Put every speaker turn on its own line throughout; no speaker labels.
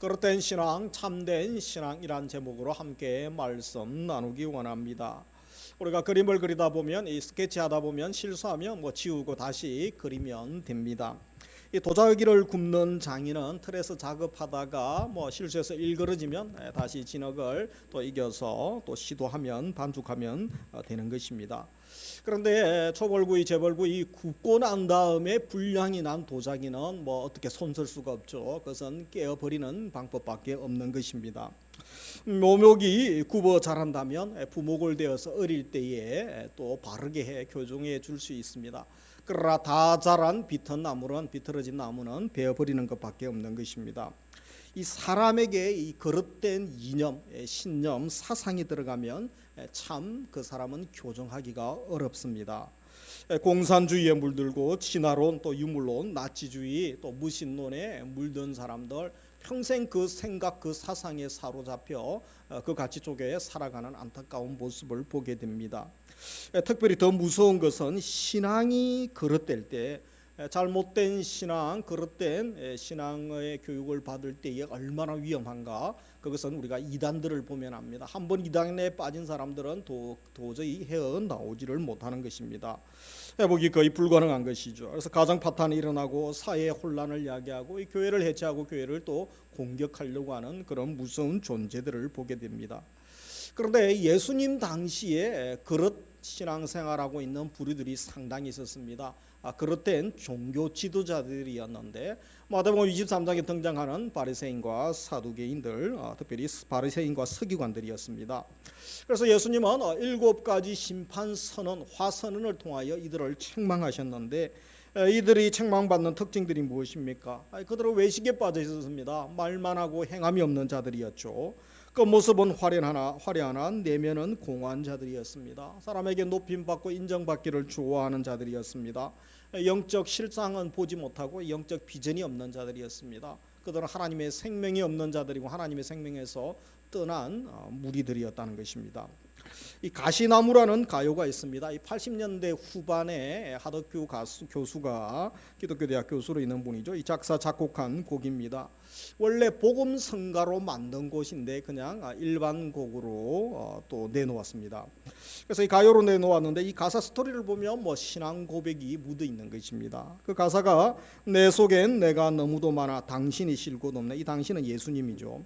그릇된 신앙, 참된 신앙이란 제목으로 함께 말씀 나누기 원합니다. 우리가 그림을 그리다 보면 이 스케치하다 보면 실수하면 지우고 다시 그리면 됩니다. 이 도자기를 굽는 장인은 틀에서 작업하다가 실수해서 일그러지면 다시 진흙을 또 이겨서 또 시도하면 반죽하면 되는 것입니다. 그런데 초벌구이 재벌구이 굽고 난 다음에 불량이 난 도자기는 어떻게 손쓸 수가 없죠. 그것은 깨어버리는 방법밖에 없는 것입니다. 묘목이 굽어 자란다면 부목을 되어서 어릴 때에 또 바르게 해 교정해 줄 수 있습니다. 그러나 다 자란 비틀어진 나무는 베어버리는 것밖에 없는 것입니다. 이 사람에게 이 거릇된 이념, 신념, 사상이 들어가면 참 그 사람은 교정하기가 어렵습니다. 공산주의에 물들고 진화론, 또 유물론, 나치주의, 또 무신론에 물든 사람들 평생 그 생각, 그 사상에 사로잡혀 그 가치 속에 살아가는 안타까운 모습을 보게 됩니다. 특별히 더 무서운 것은 신앙이 거릇될 때, 잘못된 신앙, 거릇된 신앙의 교육을 받을 때에 얼마나 위험한가, 그것은 우리가 이단들을 보면 압니다. 한번 이단에 빠진 사람들은 도저히 헤어나오지를 못하는 것입니다. 회복이 거의 불가능한 것이죠. 그래서 가정 파탄이 일어나고 사회 혼란을 야기하고 이 교회를 해체하고 교회를 또 공격하려고 하는 그런 무서운 존재들을 보게 됩니다. 그런데 예수님 당시에 그릇 신앙생활하고 있는 부류들이 상당히 있었습니다. 그릇된 종교 지도자들이었는데 마태복음 23장에 등장하는 바리새인과 사두개인들, 특별히 바리새인과 서기관들이었습니다. 그래서 예수님은 7가지 심판 선언, 화선언을 통하여 이들을 책망하셨는데 이들이 책망받는 특징들이 무엇입니까? 그들은 외식에 빠져 있었습니다. 말만 하고 행함이 없는 자들이었죠. 겉모습은 화려하나 내면은 공허한 자들이었습니다. 사람에게 높임받고 인정받기를 좋아하는 자들이었습니다. 영적 실상은 보지 못하고 영적 비전이 없는 자들이었습니다. 그들은 하나님의 생명이 없는 자들이고 하나님의 생명에서 떠난 무리들이었다는 것입니다. 이 가시나무라는 가요가 있습니다. 이 80년대 후반에 하덕규 교수가 기독교 대학 교수로 있는 분이죠. 이 작사 작곡한 곡입니다. 원래 복음 성가로 만든 곳인데 그냥 일반 곡으로 또 내놓았습니다. 그래서 이 가요로 내놓았는데 이 가사 스토리를 보면 신앙 고백이 묻어 있는 것입니다. 그 가사가 내 속엔 내가 너무도 많아 당신이 쉴 곳 없네. 이 당신은 예수님이죠.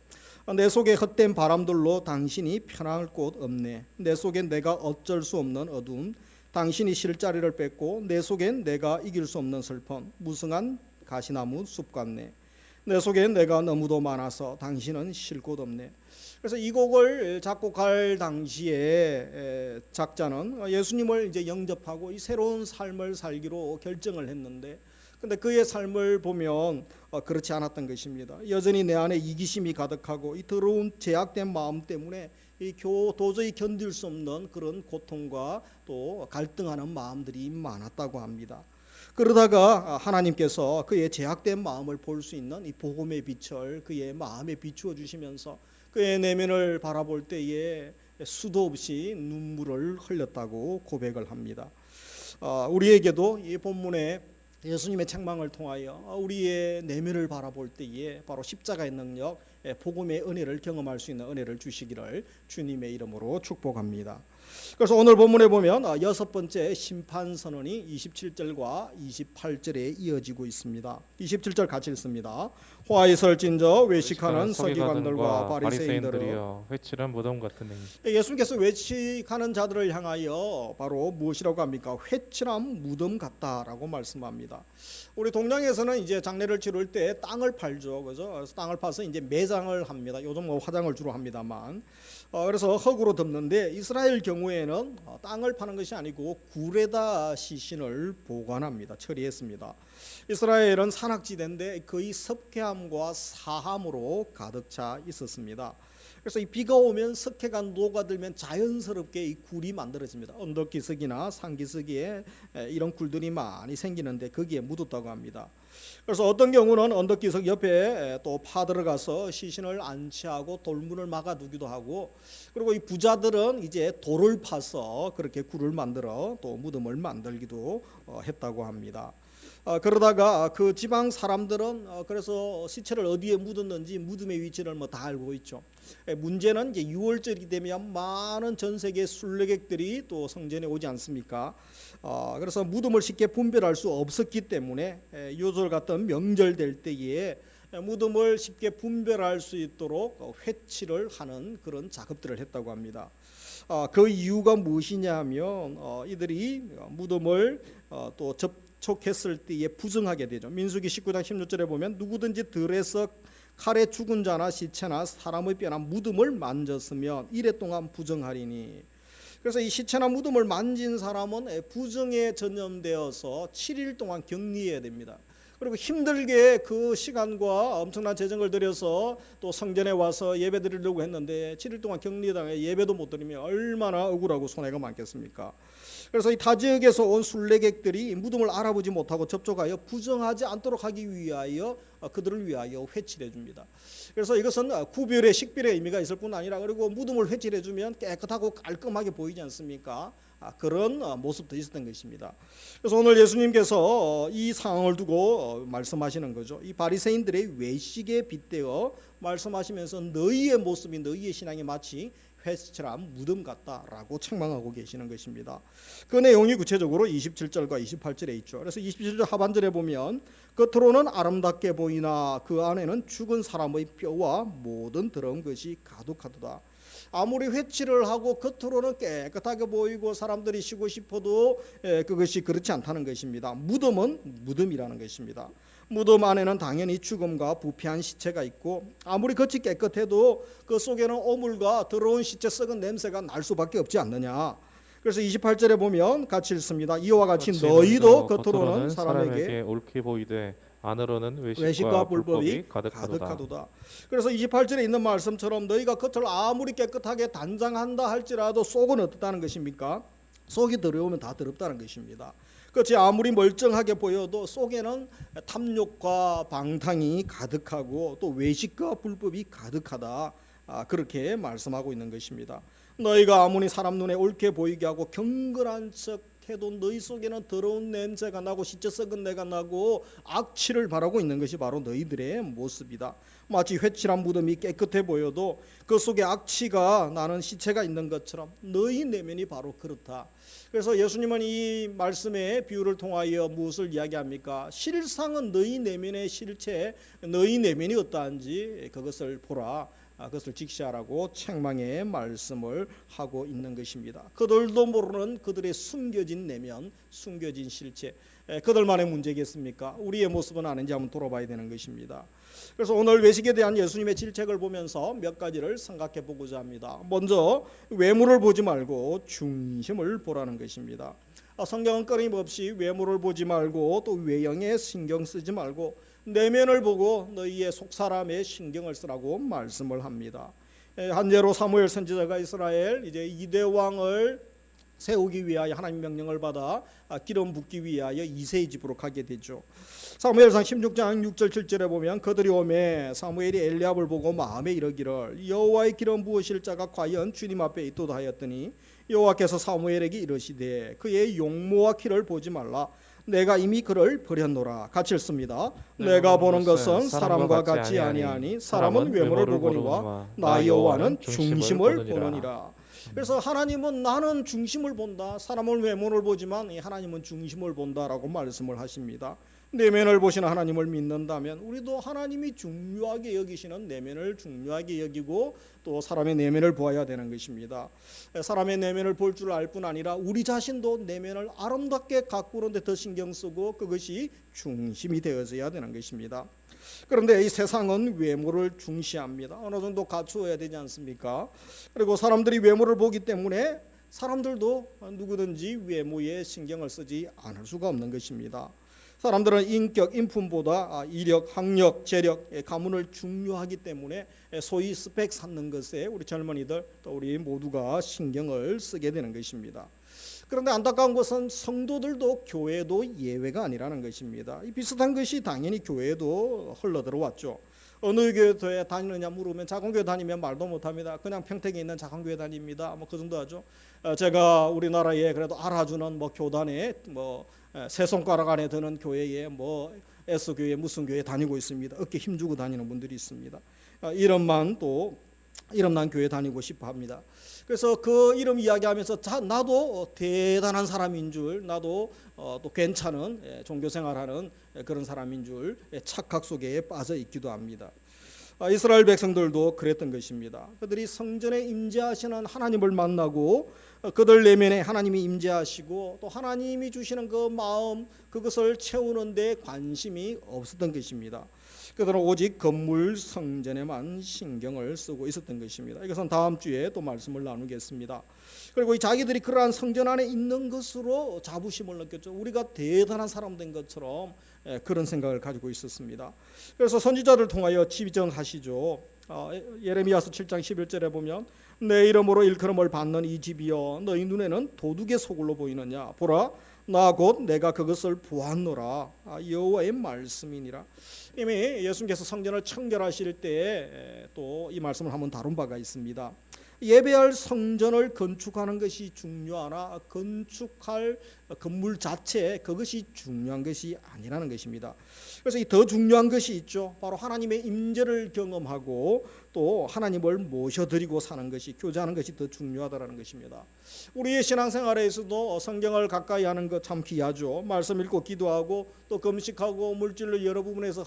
내 속에 헛된 바람들로 당신이 편할 곳 없네. 내 속엔 내가 어쩔 수 없는 어두움, 당신이 쉴 자리를 뺏고 내 속엔 내가 이길 수 없는 슬픔, 무성한 가시나무 숲 같네. 내 속엔 내가 너무도 많아서 당신은 쉴 곳 없네. 그래서 이 곡을 작곡할 당시에 작자는 예수님을 이제 영접하고 이 새로운 삶을 살기로 결정을 했는데, 근데 그의 삶을 보면 그렇지 않았던 것입니다. 여전히 내 안에 이기심이 가득하고 이 더러운 제약된 마음 때문에 도저히 견딜 수 없는 그런 고통과 또 갈등하는 마음들이 많았다고 합니다. 그러다가 하나님께서 그의 제약된 마음을 볼 수 있는 이 복음의 빛을 그의 마음에 비추어 주시면서 그의 내면을 바라볼 때에 수도 없이 눈물을 흘렸다고 고백을 합니다. 우리에게도 이 본문에 예수님의 책망을 통하여 우리의 내면을 바라볼 때에 바로 십자가의 능력, 복음의 은혜를 경험할 수 있는 은혜를 주시기를 주님의 이름으로 축복합니다. 그래서 오늘 본문에 보면 6번째 심판 선언이 27절과 28절에 이어지고 있습니다. 27절 같이 읽습니다. 화 있을진저 외식하는 서기관들과 바리새인들이여
회칠한 무덤 같은 행위.
예수님께서 외식하는 자들을 향하여 바로 무엇이라고 합니까? 회칠한 무덤 같다라고 말씀합니다. 우리 동양에서는 이제 장례를 치를 때 땅을 팔죠, 그죠? 그래서 땅을 파서 이제 매장을 합니다. 요즘 화장을 주로 합니다만, 그래서 흙으로 덮는데 이스라엘 경우에는 땅을 파는 것이 아니고 굴에다 시신을 보관합니다. 처리했습니다. 이스라엘은 산악지대인데 거의 섭폐함과 사함으로 가득 차 있었습니다. 그래서 이 비가 오면 석회가 녹아들면 자연스럽게 이 굴이 만들어집니다. 언덕기슭이나 산기슭에 이런 굴들이 많이 생기는데 거기에 묻었다고 합니다. 그래서 어떤 경우는 언덕기슭 옆에 또 파들어가서 시신을 안치하고 돌문을 막아두기도 하고, 그리고 이 부자들은 이제 돌을 파서 그렇게 굴을 만들어 또 무덤을 만들기도 했다고 합니다. 그러다가 그 지방 사람들은 그래서 시체를 어디에 묻었는지 무덤의 위치를 뭐 다 알고 있죠. 문제는 이제 6월절이 되면 많은 전 세계 순례객들이 또 성전에 오지 않습니까? 그래서 무덤을 쉽게 분별할 수 없었기 때문에 요절 같은 명절 될 때에 무덤을 쉽게 분별할 수 있도록 회치를 하는 그런 작업들을 했다고 합니다. 그 이유가 무엇이냐면 이들이 무덤을 또 접촉했을 때에 부정하게 되죠. 민수기 19장 16절에 보면 누구든지 들에서 칼에 죽은 자나 시체나 사람의 뼈나 무덤을 만졌으면 이래 동안 부정하리니. 그래서 이 시체나 무덤을 만진 사람은 부정에 전염되어서 7일 동안 격리해야 됩니다. 그리고 힘들게 그 시간과 엄청난 재정을 들여서 또 성전에 와서 예배 드리려고 했는데 7일 동안 격리당해 예배도 못 드리면 얼마나 억울하고 손해가 많겠습니까? 그래서 이 타 지역에서 온 순례객들이 무덤을 알아보지 못하고 접촉하여 부정하지 않도록 하기 위하여 그들을 위하여 회치를 해줍니다. 그래서 이것은 구별의 식별의 의미가 있을 뿐 아니라 그리고 무덤을 회치를 해주면 깨끗하고 깔끔하게 보이지 않습니까? 그런 모습도 있었던 것입니다. 그래서 오늘 예수님께서 이 상황을 두고 말씀하시는 거죠. 이 바리새인들의 외식에 빗대어 말씀하시면서 너희의 모습이 너희의 신앙이 마치 회칠한 무덤 같다라고 책망하고 계시는 것입니다. 그 내용이 구체적으로 27절과 28절에 있죠. 그래서 27절 하반절에 보면 겉으로는 아름답게 보이나 그 안에는 죽은 사람의 뼈와 모든 더러운 것이 가득하도다. 아무리 회치를 하고 겉으로는 깨끗하게 보이고 사람들이 쉬고 싶어도 그것이 그렇지 않다는 것입니다. 무덤은 무덤이라는 것입니다. 무덤 안에는 당연히 죽음과 부패한 시체가 있고 아무리 겉이 깨끗해도 그 속에는 오물과 더러운 시체 썩은 냄새가 날 수밖에 없지 않느냐. 그래서 28절에 보면 같이 읽습니다. 이와 같이 너희도 겉으로는 사람에게
옳게 보이되 안으로는
외식과 불법이 가득하도다. 그래서 28절에 있는 말씀처럼 너희가 겉을 아무리 깨끗하게 단장한다 할지라도 속은 어떻다는 것입니까? 속이 더러우면 다 더럽다는 것입니다. 그렇지 아무리 멀쩡하게 보여도 속에는 탐욕과 방탕이 가득하고 또 외식과 불법이 가득하다. 그렇게 말씀하고 있는 것입니다. 너희가 아무리 사람 눈에 옳게 보이게 하고 경건한 척 해도 너희 속에는 더러운 냄새가 나고 시체 썩은 내가 나고 악취를 바라고 있는 것이 바로 너희들의 모습이다. 마치 회칠한 무덤이 깨끗해 보여도 그 속에 악취가 나는 시체가 있는 것처럼 너희 내면이 바로 그렇다. 그래서 예수님은 이 말씀의 비유를 통하여 무엇을 이야기합니까? 실상은 너희 내면의 실체, 너희 내면이 어떠한지 그것을 보라. 그것을 직시하라고 책망의 말씀을 하고 있는 것입니다. 그들도 모르는 그들의 숨겨진 내면, 숨겨진 실체, 그들만의 문제겠습니까? 우리의 모습은 아닌지 한번 돌아봐야 되는 것입니다. 그래서 오늘 외식에 대한 예수님의 질책을 보면서 몇 가지를 생각해 보고자 합니다. 먼저 외모를 보지 말고 중심을 보라는 것입니다. 성경은 끊임없이 외모를 보지 말고 또 외형에 신경 쓰지 말고 내면을 보고 너희의 속사람에 신경을 쓰라고 말씀을 합니다. 한제로 사무엘 선지자가 이스라엘 이제 2대 왕을 세우기 위하여 하나님 명령을 받아 기름 붓기 위하여 이새의 집으로 가게 되죠. 사무엘상 16장 6절 7절에 보면 그들이 오매 사무엘이 엘리압을 보고 마음에 이르기를 여호와의 기름 부으실 자가 과연 주님 앞에 있도다 하였더니 여호와께서 사무엘에게 이르시되 그의 용모와 키를 보지 말라 내가 이미 그를 버렸노라. 같이 읽습니다. 내가 보는 것은 사람과 같지 아니하니 사람은 외모를 보거니와 나 여호와는 중심을 보느니라. 그래서 하나님은 나는 중심을 본다. 사람은 외모를 보지만 하나님은 중심을 본다라고 말씀을 하십니다. 내면을 보시는 하나님을 믿는다면 우리도 하나님이 중요하게 여기시는 내면을 중요하게 여기고 또 사람의 내면을 보아야 되는 것입니다. 사람의 내면을 볼 줄 알 뿐 아니라 우리 자신도 내면을 아름답게 가꾸는 데 더 신경 쓰고 그것이 중심이 되어져야 되는 것입니다. 그런데 이 세상은 외모를 중시합니다. 어느 정도 갖추어야 되지 않습니까? 그리고 사람들이 외모를 보기 때문에 사람들도 누구든지 외모에 신경을 쓰지 않을 수가 없는 것입니다. 사람들은 인격, 인품보다 이력, 학력, 재력, 가문을 중요하기 때문에 소위 스펙 쌓는 것에 우리 젊은이들 또 우리 모두가 신경을 쓰게 되는 것입니다. 그런데 안타까운 것은 성도들도 교회도 예외가 아니라는 것입니다. 이 비슷한 것이 당연히 교회에도 흘러들어왔죠. 어느 교회 다니느냐 물으면 작은교회 다니면 말도 못합니다. 그냥 평택에 있는 작은교회 다닙니다. 뭐 그 정도 하죠. 제가 우리나라에 그래도 알아주는 뭐 교단에 뭐 세 손가락 안에 드는 교회에 뭐 S교회 무슨 교회 다니고 있습니다. 어깨 힘주고 다니는 분들이 있습니다. 이름만 또 이름난 교회 다니고 싶어 합니다. 그래서 그 이름 이야기하면서 나도 대단한 사람인 줄, 나도 또 괜찮은 종교생활하는 그런 사람인 줄 착각 속에 빠져 있기도 합니다. 이스라엘 백성들도 그랬던 것입니다. 그들이 성전에 임재하시는 하나님을 만나고 그들 내면에 하나님이 임재하시고 또 하나님이 주시는 그 마음, 그것을 채우는 데 관심이 없었던 것입니다. 그들은 오직 건물 성전에만 신경을 쓰고 있었던 것입니다. 이것은 다음 주에 또 말씀을 나누겠습니다. 그리고 이 자기들이 그러한 성전 안에 있는 것으로 자부심을 느꼈죠. 우리가 대단한 사람 된 것처럼 그런 생각을 가지고 있었습니다. 그래서 선지자를 통하여 지정하시죠. 예레미야서 7장 11절에 보면 내 이름으로 일컬음을 받는 이 집이여 너희 눈에는 도둑의 소굴로 보이느냐 보라 나 곧 내가 그것을 보았노라. 여호와의 말씀이니라. 이미 예수님께서 성전을 청결하실 때에 또 이 말씀을 한번 다룬 바가 있습니다. 예배할 성전을 건축하는 것이 중요하나 건축할 건물 자체 그것이 중요한 것이 아니라는 것입니다. 그래서 이 더 중요한 것이 있죠. 바로 하나님의 임재를 경험하고 또 하나님을 모셔드리고 사는 것이, 교제하는 것이 더 중요하다는 것입니다. 우리의 신앙생활에서도 성경을 가까이 하는 것 참 귀하죠. 말씀 읽고 기도하고 또 금식하고 물질로 여러 부분에서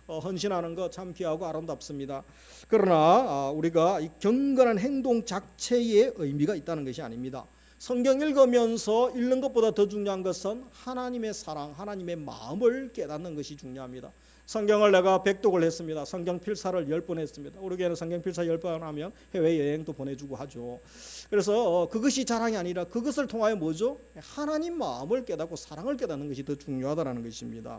헌신하는 것 참 귀하고 아름답습니다. 그러나 우리가 이 경건한 행동 자체에 의미가 있다는 것이 아닙니다. 성경 읽으면서 읽는 것보다 더 중요한 것은 하나님의 사랑, 하나님의 마음을 깨닫는 것이 중요합니다. 성경을 내가 백독을 했습니다. 성경 필사를 10번 했습니다. 우리 교회는 성경 필사 10번 하면 해외여행도 보내주고 하죠. 그래서 그것이 자랑이 아니라 그것을 통하여 뭐죠? 하나님 마음을 깨닫고 사랑을 깨닫는 것이 더 중요하다는 것입니다.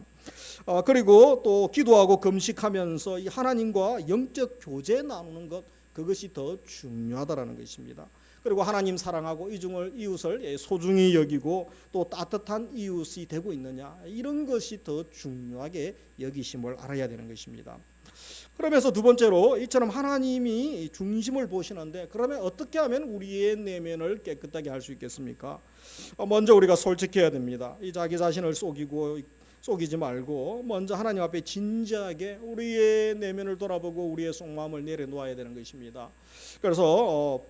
그리고 또 기도하고 금식하면서 이 하나님과 영적 교제 나누는 것, 그것이 더 중요하다는 것입니다. 그리고 하나님 사랑하고 이웃을 소중히 여기고 또 따뜻한 이웃이 되고 있느냐, 이런 것이 더 중요하게 여기심을 알아야 되는 것입니다. 그러면서 두 번째로 이처럼 하나님이 중심을 보시는데 그러면 어떻게 하면 우리의 내면을 깨끗하게 할 수 있겠습니까? 먼저 우리가 솔직해야 됩니다. 이 자기 자신을 속이지 말고 먼저 하나님 앞에 진지하게 우리의 내면을 돌아보고 우리의 속마음을 내려놓아야 되는 것입니다. 그래서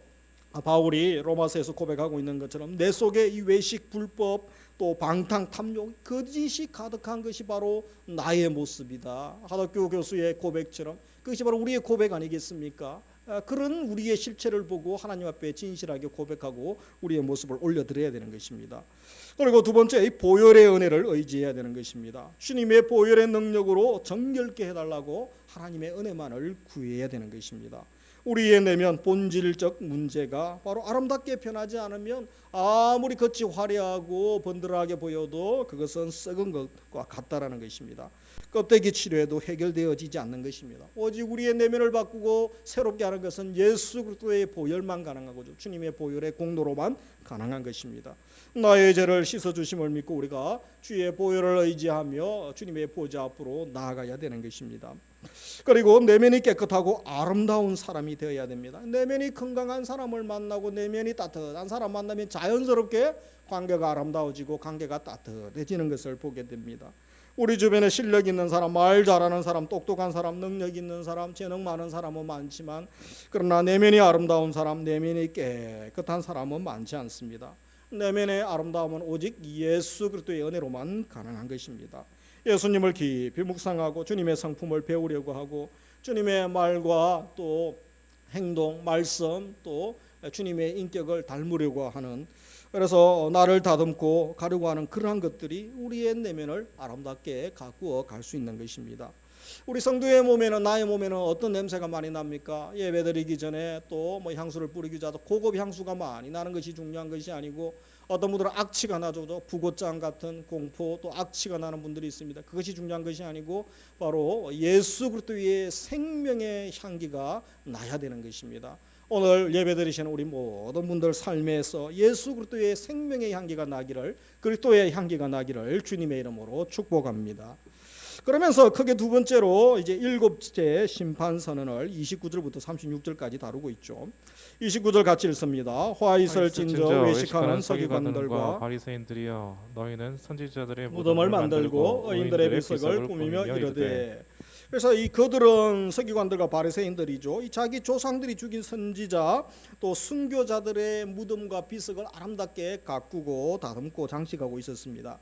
바울이 로마서에서 고백하고 있는 것처럼 내 속에 이 외식, 불법, 또 방탕, 탐욕, 거짓이 가득한 것이 바로 나의 모습이다. 하덕교 교수의 고백처럼 그것이 바로 우리의 고백 아니겠습니까? 그런 우리의 실체를 보고 하나님 앞에 진실하게 고백하고 우리의 모습을 올려드려야 되는 것입니다. 그리고 두 번째, 이 보혈의 은혜를 의지해야 되는 것입니다. 주님의 보혈의 능력으로 정결케 해달라고 하나님의 은혜만을 구해야 되는 것입니다. 우리의 내면 본질적 문제가 바로 아름답게 변하지 않으면 아무리 겉이 화려하고 번들하게 보여도 그것은 썩은 것과 같다라는 것입니다. 껍데기 치료에도 해결되어지지 않는 것입니다. 오직 우리의 내면을 바꾸고 새롭게 하는 것은 예수 그리스도의 보혈만 가능한 거죠. 주님의 보혈의 공로로만 가능한 것입니다. 나의 죄를 씻어주심을 믿고 우리가 주의 보혈을 의지하며 주님의 보좌 앞으로 나아가야 되는 것입니다. 그리고 내면이 깨끗하고 아름다운 사람이 되어야 됩니다. 내면이 건강한 사람을 만나고 내면이 따뜻한 사람 만나면 자연스럽게 관계가 아름다워지고 관계가 따뜻해지는 것을 보게 됩니다. 우리 주변에 실력 있는 사람, 말 잘하는 사람, 똑똑한 사람, 능력 있는 사람, 재능 많은 사람은 많지만 그러나 내면이 아름다운 사람, 내면이 깨끗한 사람은 많지 않습니다. 내면의 아름다움은 오직 예수 그리스도의 은혜로만 가능한 것입니다. 예수님을 깊이 묵상하고 주님의 성품을 배우려고 하고 주님의 말과 또 행동, 말씀, 또 주님의 인격을 닮으려고 하는, 그래서 나를 다듬고 가려고 하는 그러한 것들이 우리의 내면을 아름답게 가꾸어 갈 수 있는 것입니다. 우리 성도의 몸에는, 나의 몸에는 어떤 냄새가 많이 납니까? 예배드리기 전에 또 뭐 향수를 뿌리기 전에 고급 향수가 많이 나는 것이 중요한 것이 아니고 어떤 분들은 악취가 나죠. 부고장 같은 공포, 또 악취가 나는 분들이 있습니다. 그것이 중요한 것이 아니고 바로 예수 그리스도의 생명의 향기가 나야 되는 것입니다. 오늘 예배드리시는 우리 모든 분들 삶에서 예수 그리스도의 생명의 향기가 나기를, 그리스도의 향기가 나기를 주님의 이름으로 축복합니다. 그러면서 크게 두 번째로 이제 일곱째 심판 선언을 29절부터 36절까지 다루고 있죠. 29절 같이 읽습니다. 화 있을 진저 외식하는 서기관들과
바리새인들이여, 너희는 선지자들의
무덤을 만들고 의인들의 비석을 꾸미며 이르되. 그래서 이 그들은 서기관들과 바리새인들이죠. 이 자기 조상들이 죽인 선지자 또 순교자들의 무덤과 비석을 아름답게 가꾸고 다듬고 장식하고 있었습니다.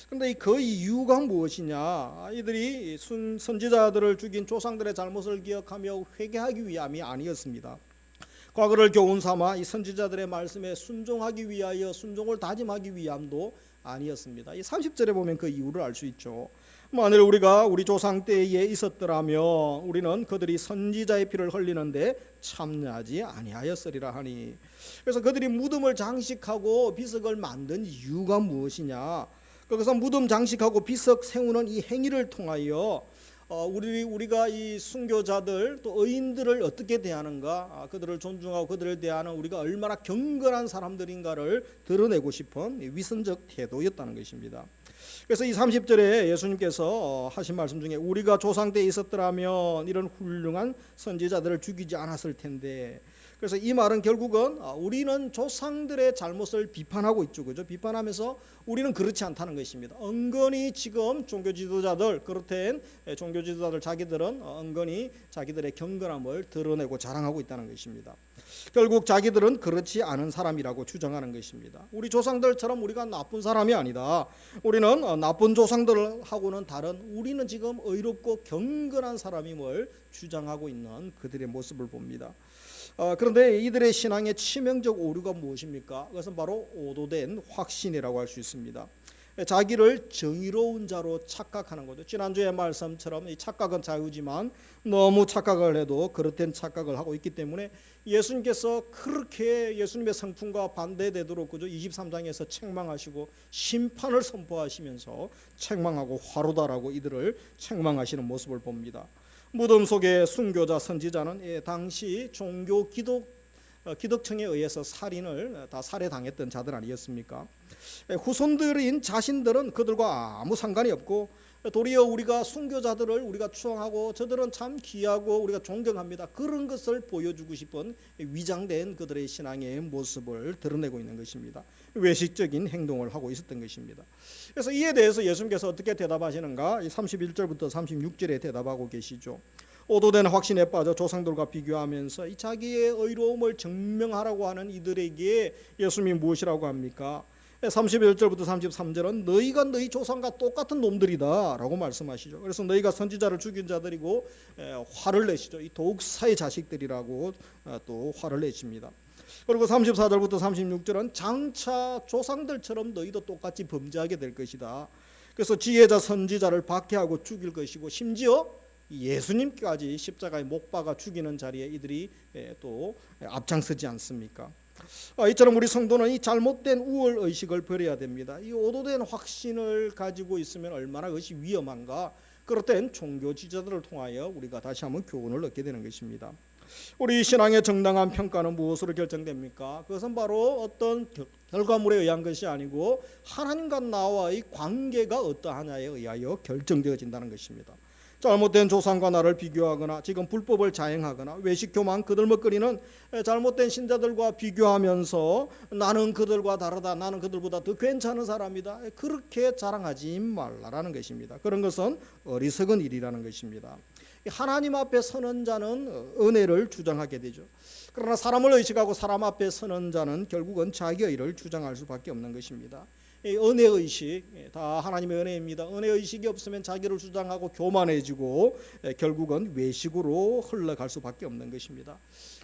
그런데 그 이유가 무엇이냐? 이들이 선지자들을 죽인 조상들의 잘못을 기억하며 회개하기 위함이 아니었습니다. 과거를 교훈 삼아 이 선지자들의 말씀에 순종하기 위하여 순종을 다짐하기 위함도 아니었습니다. 이 30절에 보면 그 이유를 알 수 있죠. 만일 우리가 우리 조상 때에 있었더라면 우리는 그들이 선지자의 피를 흘리는데 참여하지 아니하였으리라 하니. 그래서 그들이 무덤을 장식하고 비석을 만든 이유가 무엇이냐? 그래서 무덤 장식하고 비석 세우는 이 행위를 통하여 우리가 이 순교자들 또 의인들을 어떻게 대하는가, 그들을 존중하고 그들을 대하는 우리가 얼마나 경건한 사람들인가를 드러내고 싶은 위선적 태도였다는 것입니다. 그래서 이 30절에 예수님께서 하신 말씀 중에 우리가 조상 때에 있었더라면 이런 훌륭한 선지자들을 죽이지 않았을 텐데, 그래서 이 말은 결국은 우리는 조상들의 잘못을 비판하고 있죠, 그죠? 비판하면서 우리는 그렇지 않다는 것입니다. 은근히 지금 종교 지도자들, 그렇든 종교 지도자들 자기들은 은근히 자기들의 경건함을 드러내고 자랑하고 있다는 것입니다. 결국 자기들은 그렇지 않은 사람이라고 주장하는 것입니다. 우리 조상들처럼 우리가 나쁜 사람이 아니다. 우리는 나쁜 조상들하고는 다른 우리는 지금 의롭고 경건한 사람임을 주장하고 있는 그들의 모습을 봅니다. 그런데 이들의 신앙의 치명적 오류가 무엇입니까? 그것은 바로 오도된 확신이라고 할 수 있습니다. 자기를 정의로운 자로 착각하는 거죠. 지난주의 말씀처럼 이 착각은 자유지만 너무 착각을 해도 그릇된 착각을 하고 있기 때문에 예수님께서 그렇게 예수님의 성품과 반대되도록 그죠? 23장에서 책망하시고 심판을 선포하시면서 책망하고 화로다라고 이들을 책망하시는 모습을 봅니다. 무덤 속의 순교자 선지자는 당시 종교 기독청에 의해서 살인을 다 살해당했던 자들 아니었습니까? 후손들인 자신들은 그들과 아무 상관이 없고 도리어 우리가 순교자들을 우리가 추앙하고 저들은 참 귀하고 우리가 존경합니다. 그런 것을 보여주고 싶은 위장된 그들의 신앙의 모습을 드러내고 있는 것입니다. 외식적인 행동을 하고 있었던 것입니다. 그래서 이에 대해서 예수님께서 어떻게 대답하시는가? 31절부터 36절에 대답하고 계시죠. 오도된 확신에 빠져 조상들과 비교하면서 이 자기의 의로움을 증명하라고 하는 이들에게 예수님이 무엇이라고 합니까? 31절부터 33절은 너희가 너희 조상과 똑같은 놈들이다 라고 말씀하시죠. 그래서 너희가 선지자를 죽인 자들이고 화를 내시죠. 이 독사의 자식들이라고 또 화를 내십니다. 그리고 34절부터 36절은 장차 조상들처럼 너희도 똑같이 범죄하게 될 것이다. 그래서 지혜자 선지자를 박해하고 죽일 것이고 심지어 예수님까지 십자가에 못 박아 죽이는 자리에 이들이 또 앞장서지 않습니까? 이처럼 우리 성도는 이 잘못된 우월 의식을 버려야 됩니다. 이 오도된 확신을 가지고 있으면 얼마나 그것이 위험한가. 그렇된 종교 지도자들을 통하여 우리가 다시 한번 교훈을 얻게 되는 것입니다. 우리 신앙의 정당한 평가는 무엇으로 결정됩니까? 그것은 바로 어떤 결과물에 의한 것이 아니고 하나님과 나와의 관계가 어떠하냐에 의하여 결정되어진다는 것입니다. 잘못된 조상과 나를 비교하거나 지금 불법을 자행하거나 외식교만 그들먹거리는 잘못된 신자들과 비교하면서 나는 그들과 다르다, 나는 그들보다 더 괜찮은 사람이다, 그렇게 자랑하지 말라라는 것입니다. 그런 것은 어리석은 일이라는 것입니다. 하나님 앞에 서는 자는 은혜를 주장하게 되죠. 그러나 사람을 의식하고 사람 앞에 서는 자는 결국은 자기 의를 주장할 수밖에 없는 것입니다. 은혜의식 다 하나님의 은혜입니다. 은혜의식이 없으면 자기를 주장하고 교만해지고 결국은 외식으로 흘러갈 수밖에 없는 것입니다.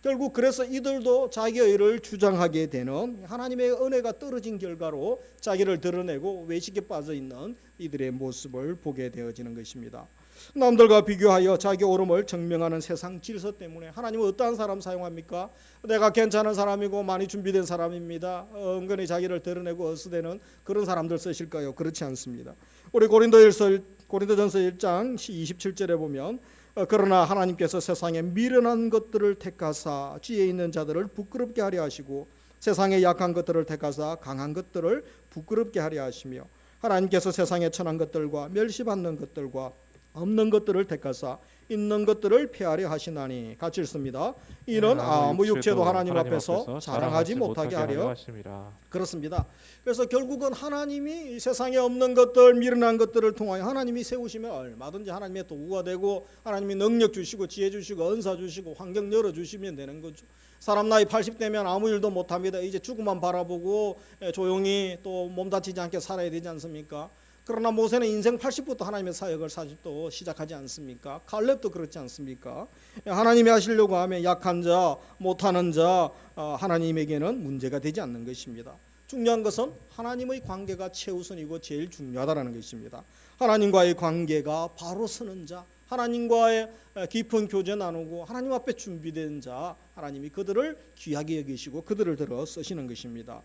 결국 그래서 이들도 자기의 의를 주장하게 되는 하나님의 은혜가 떨어진 결과로 자기를 드러내고 외식에 빠져있는 이들의 모습을 보게 되어지는 것입니다. 남들과 비교하여 자기 옳음을 증명하는 세상 질서 때문에 하나님은 어떠한 사람 사용합니까? 내가 괜찮은 사람이고 많이 준비된 사람입니다. 은근히 자기를 드러내고 어스대는 그런 사람들 쓰실까요? 그렇지 않습니다. 우리 고린도전서 1장 27절에 보면 그러나 하나님께서 세상에 미련한 것들을 택하사 지혜 있는 자들을 부끄럽게 하려 하시고 세상에 약한 것들을 택하사 강한 것들을 부끄럽게 하려 하시며 하나님께서 세상에 천한 것들과 멸시받는 것들과 없는 것들을 택하사 있는 것들을 폐하려 하시나니. 같이 읽습니다. 이는 아무 육체도 하나님 앞에서 자랑하지 못하게 하려
하심이라.
그렇습니다. 그래서 결국은 하나님이 이 세상에 없는 것들, 미련한 것들을 통하여 하나님이 세우시면 얼마든지 하나님의 도구가 되고 하나님이 능력 주시고 지혜 주시고 은사 주시고 환경 열어주시면 되는 거죠. 사람 나이 80대면 아무 일도 못합니다. 이제 죽음만 바라보고 조용히 또 몸 다치지 않게 살아야 되지 않습니까? 그러나 모세는 인생 80부터 하나님의 사역을 사실 또 시작하지 않습니까? 갈렙도 그렇지 않습니까? 하나님이 하시려고 하면 약한 자, 못하는 자, 하나님에게는 문제가 되지 않는 것입니다. 중요한 것은 하나님의 관계가 최우선이고 제일 중요하다는 것입니다. 하나님과의 관계가 바로 서는 자, 하나님과의 깊은 교제 나누고 하나님 앞에 준비된 자, 하나님이 그들을 귀하게 여기시고 그들을 들어 쓰시는 것입니다.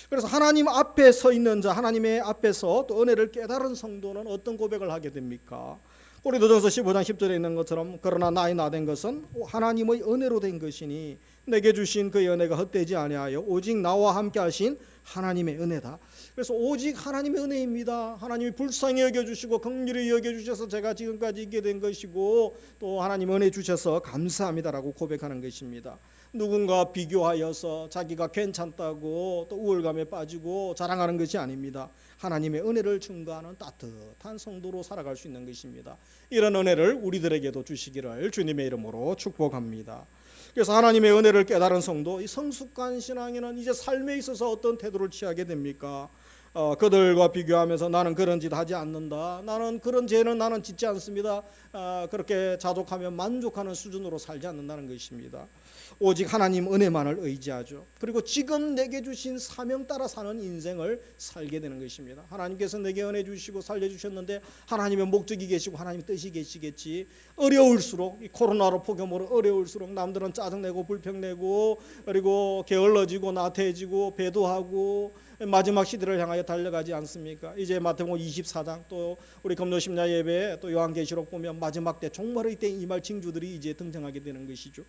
그래서 하나님 앞에 서 있는 자, 하나님의 앞에서 또 은혜를 깨달은 성도는 어떤 고백을 하게 됩니까? 고린도전서 15장 10절에 있는 것처럼 그러나 나의 나 된 것은 하나님의 은혜로 된 것이니 내게 주신 그의 은혜가 헛되지 아니하여 오직 나와 함께 하신 하나님의 은혜다. 그래서 오직 하나님의 은혜입니다. 하나님이 불쌍히 여겨주시고 긍휼히 여겨주셔서 제가 지금까지 있게 된 것이고 또 하나님 은혜 주셔서 감사합니다라고 고백하는 것입니다. 누군가 비교하여서 자기가 괜찮다고 또 우월감에 빠지고 자랑하는 것이 아닙니다. 하나님의 은혜를 증거하는 따뜻한 성도로 살아갈 수 있는 것입니다. 이런 은혜를 우리들에게도 주시기를 주님의 이름으로 축복합니다. 그래서 하나님의 은혜를 깨달은 성도, 이 성숙한 신앙인은 이제 삶에 있어서 어떤 태도를 취하게 됩니까? 그들과 비교하면서 나는 그런 짓 하지 않는다, 나는 그런 죄는 나는 짓지 않습니다, 그렇게 자족하며 만족하는 수준으로 살지 않는다는 것입니다. 오직 하나님 은혜만을 의지하죠. 그리고 지금 내게 주신 사명 따라 사는 인생을 살게 되는 것입니다. 하나님께서 내게 은혜 주시고 살려주셨는데 하나님의 목적이 계시고 하나님의 뜻이 계시겠지. 어려울수록, 이 코로나로 폭염으로 어려울수록 남들은 짜증내고 불평내고 그리고 게을러지고 나태해지고 배도하고 마지막 시대를 향하여 달려가지 않습니까? 이제 마태복음 24장 또 우리 금요 심야 예배 또 요한계시록 보면 마지막 때 종말의 때 임할 징조들이 이제 등장하게 되는 것이죠.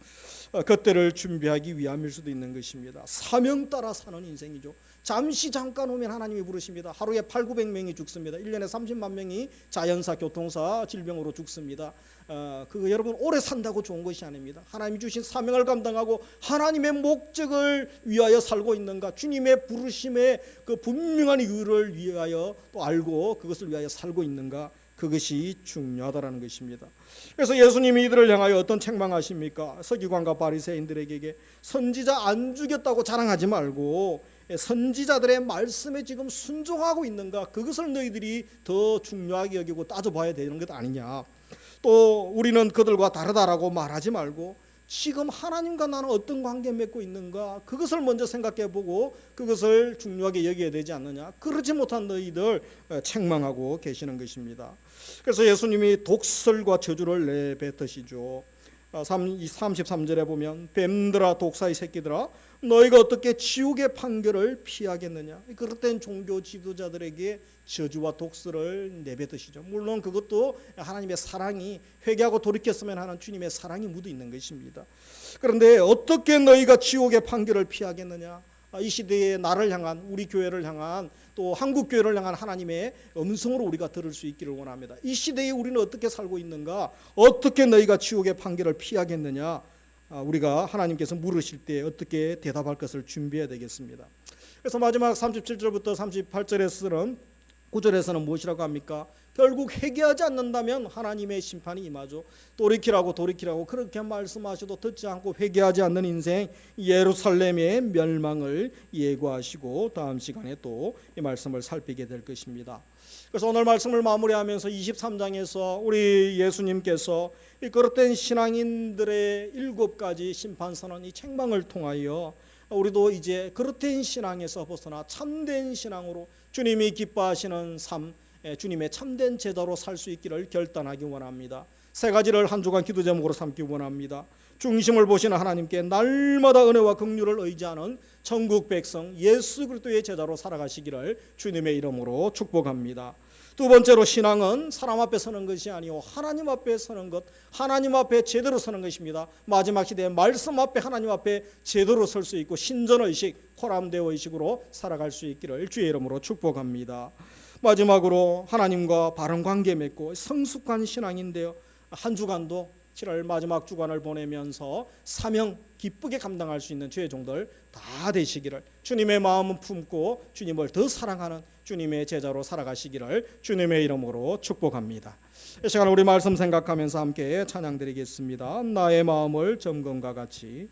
그때를 준비하기 위함일 수도 있는 것입니다. 사명 따라 사는 인생이죠. 잠깐 오면 하나님이 부르십니다. 하루에 800~900명이 죽습니다. 1년에 30만 명이 자연사, 교통사, 질병으로 죽습니다. 그거 여러분 오래 산다고 좋은 것이 아닙니다. 하나님이 주신 사명을 감당하고 하나님의 목적을 위하여 살고 있는가, 주님의 부르심의 그 분명한 이유를 위하여 또 알고 그것을 위하여 살고 있는가, 그것이 중요하다라는 것입니다. 그래서 예수님이 이들을 향하여 어떤 책망하십니까? 서기관과 바리새인들에게 선지자 안 죽였다고 자랑하지 말고 선지자들의 말씀에 지금 순종하고 있는가, 그것을 너희들이 더 중요하게 여기고 따져봐야 되는 것 아니냐. 또 우리는 그들과 다르다라고 말하지 말고 지금 하나님과 나는 어떤 관계 맺고 있는가, 그것을 먼저 생각해보고 그것을 중요하게 여겨야 되지 않느냐. 그렇지 못한 너희들 책망하고 계시는 것입니다. 그래서 예수님이 독설과 저주를 내뱉으시죠. 33절에 보면 뱀들아 독사의 새끼들아 너희가 어떻게 지옥의 판결을 피하겠느냐. 그릇된 종교 지도자들에게 저주와 독설을 내뱉으시죠. 물론 그것도 하나님의 사랑이, 회개하고 돌이켰으면 하는 주님의 사랑이 묻어 있는 것입니다. 그런데 어떻게 너희가 지옥의 판결을 피하겠느냐. 이 시대의 나를 향한, 우리 교회를 향한, 또 한국 교회를 향한 하나님의 음성으로 우리가 들을 수 있기를 원합니다. 이 시대에 우리는 어떻게 살고 있는가, 어떻게 너희가 지옥의 판결을 피하겠느냐, 우리가 하나님께서 물으실 때 어떻게 대답할 것을 준비해야 되겠습니다. 그래서 마지막 37절부터 38절에서는 9절에서는 무엇이라고 합니까? 결국 회개하지 않는다면 하나님의 심판이 임하죠. 돌이키라고 그렇게 말씀하셔도 듣지 않고 회개하지 않는 인생, 예루살렘의 멸망을 예고하시고 다음 시간에 또 이 말씀을 살피게 될 것입니다. 그래서 오늘 말씀을 마무리하면서 23장에서 우리 예수님께서 이 그릇된 신앙인들의 7가지 심판선언, 이 책망을 통하여 우리도 이제 그릇된 신앙에서 벗어나 참된 신앙으로 주님이 기뻐하시는 삶, 주님의 참된 제자로 살 수 있기를 결단하기 원합니다. 3가지를 한 주간 기도 제목으로 삼기 원합니다. 중심을 보시는 하나님께 날마다 은혜와 긍휼을 의지하는 천국 백성 예수 그리스도의 제자로 살아가시기를 주님의 이름으로 축복합니다. 2번째로 신앙은 사람 앞에 서는 것이 아니요 하나님 앞에 서는 것, 하나님 앞에 제대로 서는 것입니다. 마지막 시대에 말씀 앞에, 하나님 앞에 제대로 설 수 있고 신전의식, 코람데오 의식으로 살아갈 수 있기를 주의 이름으로 축복합니다. 마지막으로 하나님과 바른 관계 맺고 성숙한 신앙인데요. 한 주간도 7월 마지막 주간을 보내면서 사명 기쁘게 감당할 수 있는 주의 종들 다 되시기를, 주님의 마음을 품고 주님을 더 사랑하는 주님의 제자로 살아가시기를 주님의 이름으로 축복합니다. 이 시간 우리 말씀 생각하면서 함께 찬양 드리겠습니다. 나의 마음을 점검과 같이.